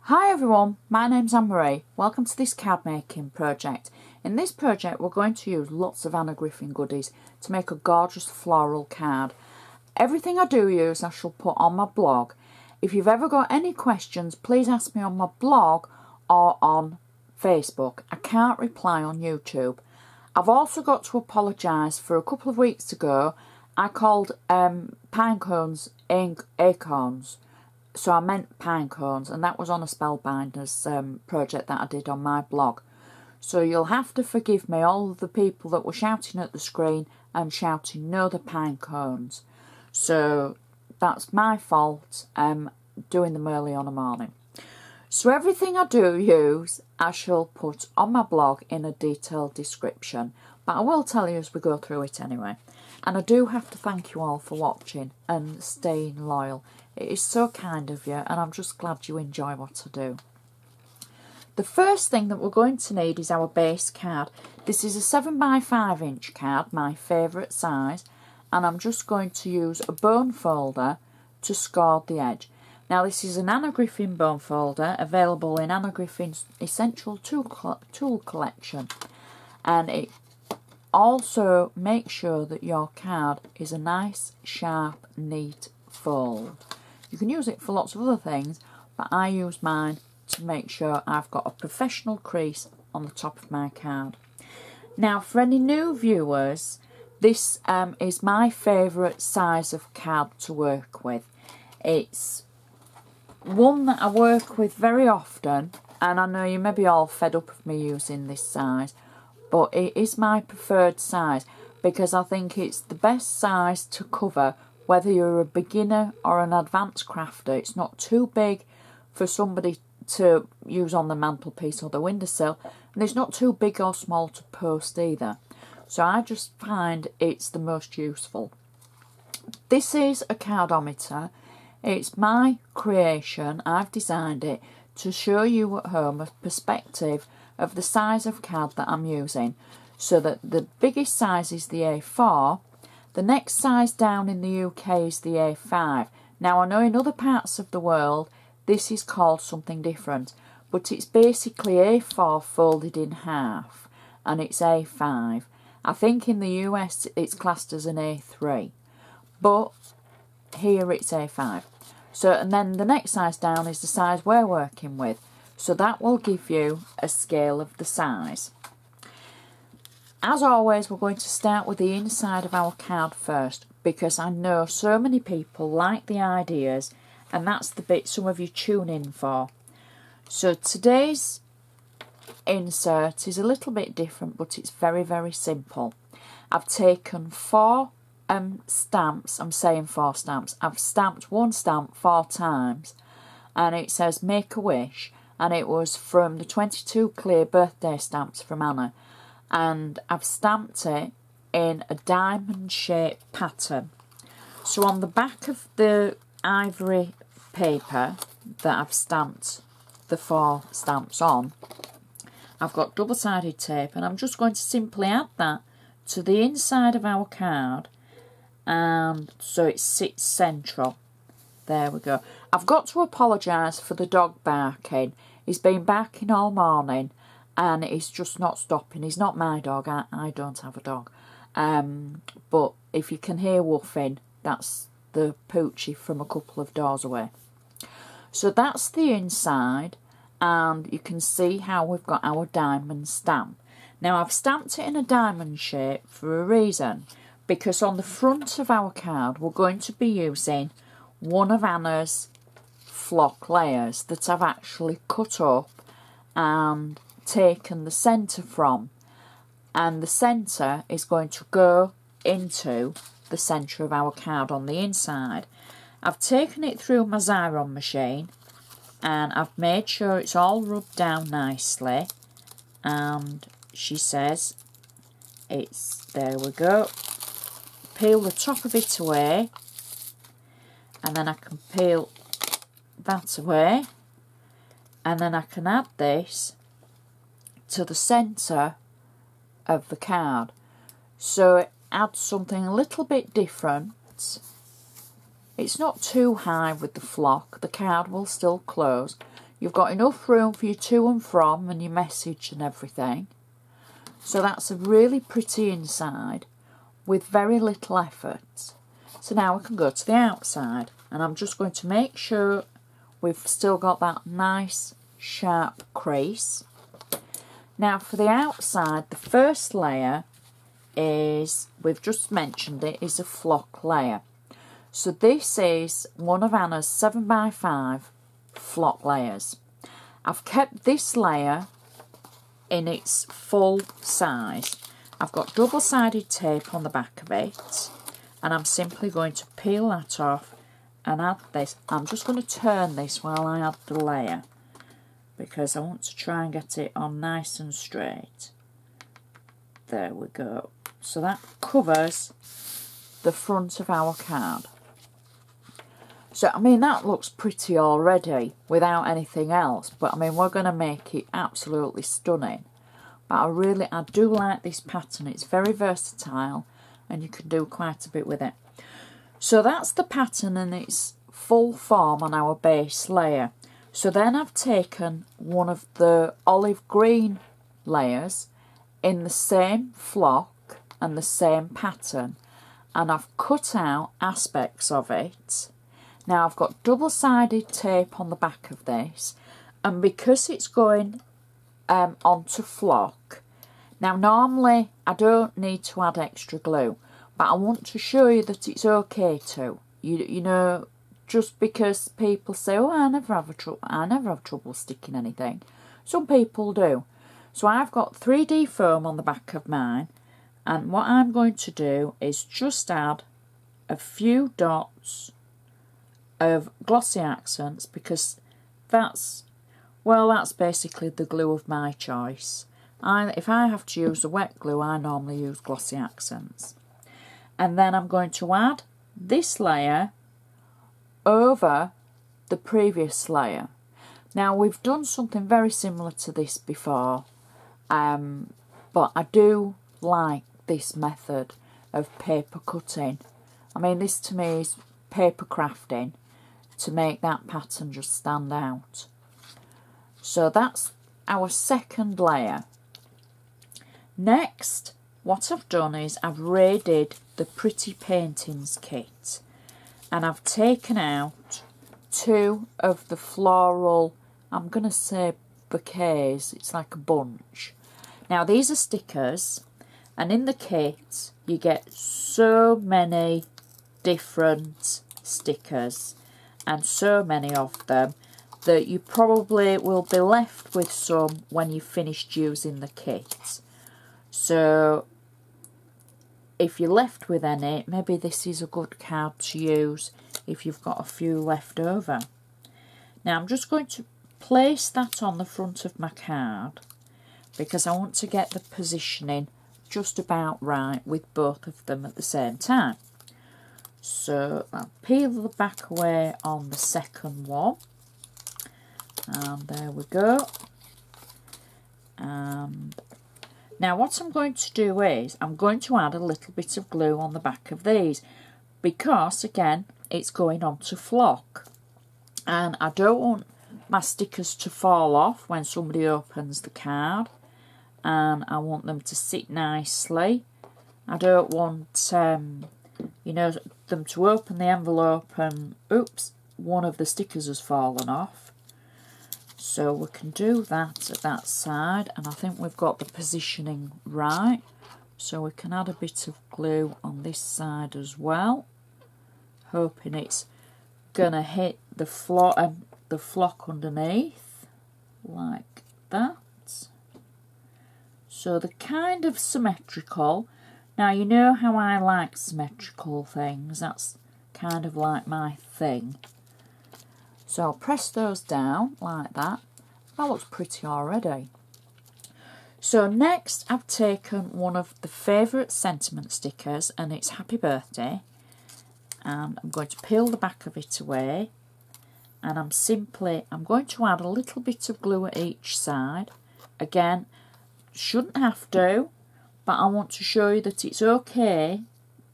Hi everyone, my name's Anne-Marie. Welcome to this card making project. In this project we're going to use lots of Anna Griffin goodies to make a gorgeous floral card. Everything I do use I shall put on my blog. If you've ever got any questions, please ask me on my blog or on Facebook. I can't reply on YouTube. I've also got to apologise for a couple of weeks ago I called pine cones acorns. So I meant pine cones, and that was on a Spellbinders project that I did on my blog. So you'll have to forgive me, all of the people that were shouting at the screen and shouting, no, the pine cones. So that's my fault, doing them early on a morning. So everything I do use, I shall put on my blog in a detailed description. But I will tell you as we go through it anyway. And I do have to thank you all for watching and staying loyal. It is so kind of you, and I'm just glad you enjoy what I do. The first thing that we're going to need is our base card. This is a 7x5 inch card, my favourite size, and I'm just going to use a bone folder to score the edge. Now this is an Anna Griffin bone folder available in Anna Griffin's Essential Tool Collection, and it also makes sure that your card is a nice, sharp, neat fold. You can use it for lots of other things, but I use mine to make sure I've got a professional crease on the top of my card. Now, for any new viewers, this is my favourite size of card to work with. It's one that I work with very often, and I know you may be all fed up of me using this size, but it is my preferred size because I think it's the best size to cover whether you're a beginner or an advanced crafter. It's not too big for somebody to use on the mantelpiece or the windowsill, and it's not too big or small to post either. So I just find it's the most useful. This is a cardometer. It's my creation. I've designed it to show you at home a perspective of the size of card that I'm using, so that the biggest size is the A4. The next size down in the UK is the A5. Now I know in other parts of the world this is called something different, but it's basically A4 folded in half, and it's A5. I think in the US it's classed as an A3, but here it's A5. So, and then the next size down is the size we're working with, so that will give you a scale of the size. As always, we're going to start with the inside of our card first, because I know so many people like the ideas, and that's the bit some of you tune in for. So today's insert is a little bit different, but it's very, very simple. I've taken 4 stamps. I'm saying 4 stamps. I've stamped one stamp 4 times, and it says Make a Wish, and it was from the 22 clear birthday stamps from Anna. And I've stamped it in a diamond shaped pattern. So on the back of the ivory paper that I've stamped the 4 stamps on, I've got double-sided tape, and I'm just going to simply add that to the inside of our card, and so it sits central. There we go. I've got to apologise for the dog barking. He's been barking all morning, and he's just not stopping. He's not my dog. I don't have a dog. But if you can hear woofing, that's the poochie from a couple of doors away. So that's the inside, and you can see how we've got our diamond stamp. Now I've stamped it in a diamond shape for a reason, because on the front of our card we're going to be using one of Anna's flock layers that I've actually cut up and taken the centre from, and the centre is going to go into the centre of our card on the inside. I've taken it through my Xyron machine, and I've made sure it's all rubbed down nicely, and she says it's, there we go, peel the top of it away, and then I can peel that away, and then I can add this to the centre of the card, so it adds something a little bit different. It's not too high with the flock, the card will still close. you've got enough room for your to and from and your message and everything. So that's a really pretty inside with very little effort. So now we can go to the outside, and I'm just going to make sure we've still got that nice sharp crease. Now for the outside, the first layer is, we've just mentioned it, is a flock layer. So this is one of Anna's 7x5 flock layers. I've kept this layer in its full size. I've got double-sided tape on the back of it, and I'm simply going to peel that off and add this. I'm just going to turn this while I add the layer, because I want to try and get it on nice and straight. There we go. So that covers the front of our card. So, I mean, that looks pretty already without anything else. But, I mean, we're going to make it absolutely stunning. But I do like this pattern. It's very versatile and you can do quite a bit with it. So that's the pattern in its full form on our base layer. So then I've taken one of the olive green layers in the same flock and the same pattern, and I've cut out aspects of it. Now I've got double-sided tape on the back of this, and because it's going onto flock, now normally I don't need to add extra glue, but I want to show you that it's okay to. You know, just because people say, oh, I never have trouble sticking anything. Some people do. So I've got 3D foam on the back of mine, and what I'm going to do is just add a few dots of glossy accents, because that's basically the glue of my choice. If I have to use a wet glue, I normally use glossy accents. And then I'm going to add this layer over the previous layer. Now we've done something very similar to this before, but I do like this method of paper cutting. I mean, this to me is paper crafting to make that pattern just stand out. So that's our second layer. Next, what I've done is I've raided the Pretty Paintings kit, and I've taken out two of the floral, I'm going to say bouquets, it's like a bunch. Now these are stickers, and in the kit you get so many different stickers and so many of them that you probably will be left with some when you've finished using the kit. So if you're left with any, maybe this is a good card to use if you've got a few left over. Now I'm just going to place that on the front of my card, because I want to get the positioning just about right with both of them at the same time. So I'll peel the back away on the second one, and there we go. And now what I'm going to do is I'm going to add a little bit of glue on the back of these, because again it's going on to flock, and I don't want my stickers to fall off when somebody opens the card, and I want them to sit nicely. I don't want you know, them to open the envelope and oops, one of the stickers has fallen off. So we can do that at that side, and I think we've got the positioning right. So we can add a bit of glue on this side as well, hoping it's gonna hit the flock underneath like that. So they're kind of symmetrical. Now you know how I like symmetrical things, that's kind of like my thing. So I'll press those down like that. That looks pretty already. So next I've taken one of the favourite sentiment stickers, and it's Happy Birthday, and I'm going to peel the back of it away, and I'm going to add a little bit of glue at each side. Again, shouldn't have to, but I want to show you that it's okay,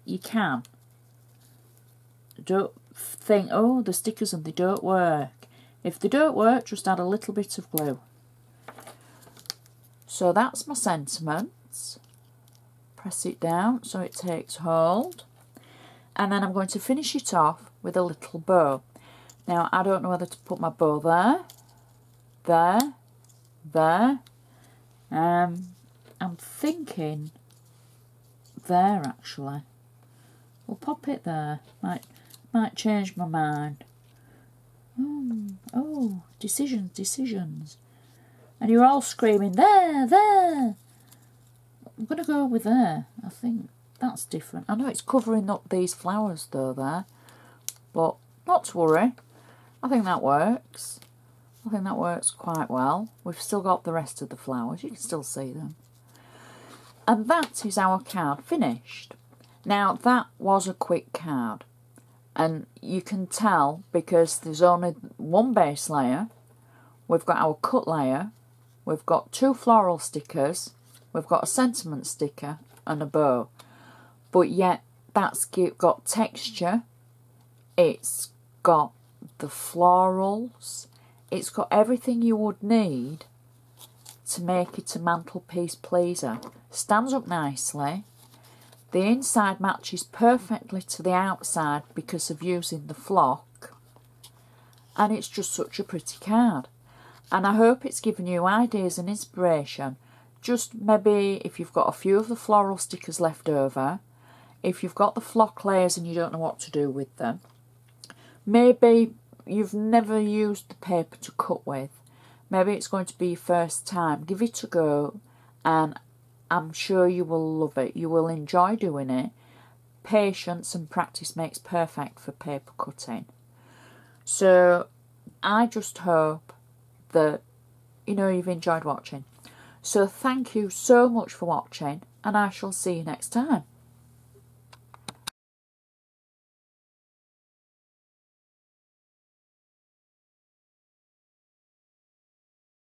you can. Don't think, oh, the stickers and they don't work. If they don't work, just add a little bit of glue. So that's my sentiments. Press it down so it takes hold. And then I'm going to finish it off with a little bow. Now, I don't know whether to put my bow there. I'm thinking there, actually. We'll pop it there. Might change my mind. Oh, decisions. And you're all screaming, there. I'm going to go with there. I think that's different. I know it's covering up these flowers though there. But not to worry. I think that works. I think that works quite well. We've still got the rest of the flowers. You can still see them. And that is our card finished. Now, that was a quick card. And you can tell because there's only one base layer. We've got our cut layer. We've got 2 floral stickers. We've got a sentiment sticker and a bow. But yet, that's got texture. It's got the florals. It's got everything you would need to make it a mantelpiece pleaser. Stands up nicely. The inside matches perfectly to the outside because of using the flock. And it's just such a pretty card. And I hope it's given you ideas and inspiration. Just maybe if you've got a few of the floral stickers left over, if you've got the flock layers and you don't know what to do with them, maybe you've never used the paper to cut with, maybe it's going to be your first time. Give it a go and I'm sure you will love it. You will enjoy doing it. Patience and practice makes perfect for paper cutting. So I just hope that you've enjoyed watching. So thank you so much for watching and I shall see you next time.